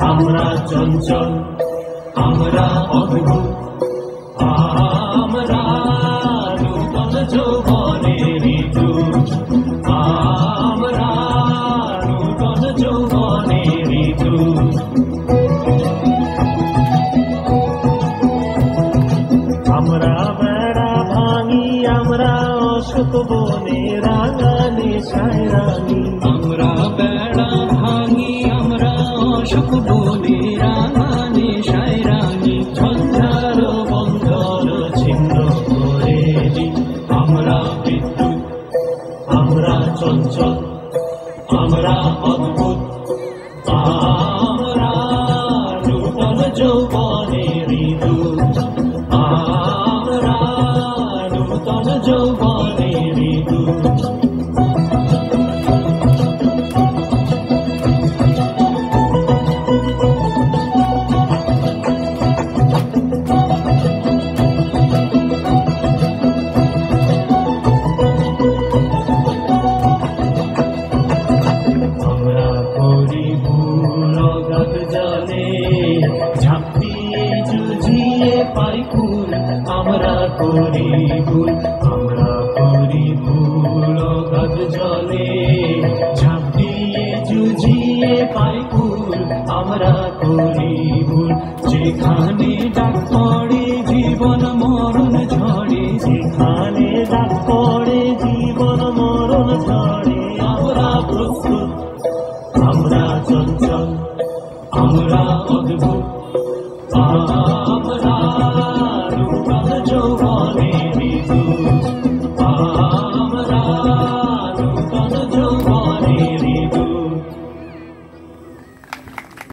আমরা চঞ্চল, আমরা অদ্ভুত, আমরা নূতন যৌবনের ঋতু, আমরা নূতন যৌবনের ঋতু। আমরা বেড়া ভাঙি, আমরা অশোক বনে রাঙা নেশায় রাঙি। আমরা বেড়া ভাঙি, আমরা অশোক বনে রাঙা নেশায় রাঙি। ঝঞ্ঝার বন্ধন ছিন্ন করে দিই। আমরা বিদ্যুৎ, আমরা চঞ্চল, আমরা অদ্ভুত, আমরা নূতন যৌবনের ঋতু, আমরা নূতন যৌবনের ঋতু। আমরা করি ভুল অগাধ জলে, ঝাঁপিয়ে জুঝিয়ে পাই কুল। আমরা করি ভুল, আমরা করি ভুল অগাধ জলে, ঝাঁপিয়ে জুঝিয়ে পাই কুল। আমরা করি ভুল, যেখানে ডাক পড়ে জীবন মরণ ঝড়ে, যেখানে ডাক পড়ে জীবন মরণ ঝড়ে। আমরা প্রস্তুত, আমরা চঞ্চল, আমরা অদ্ভুত, আমরা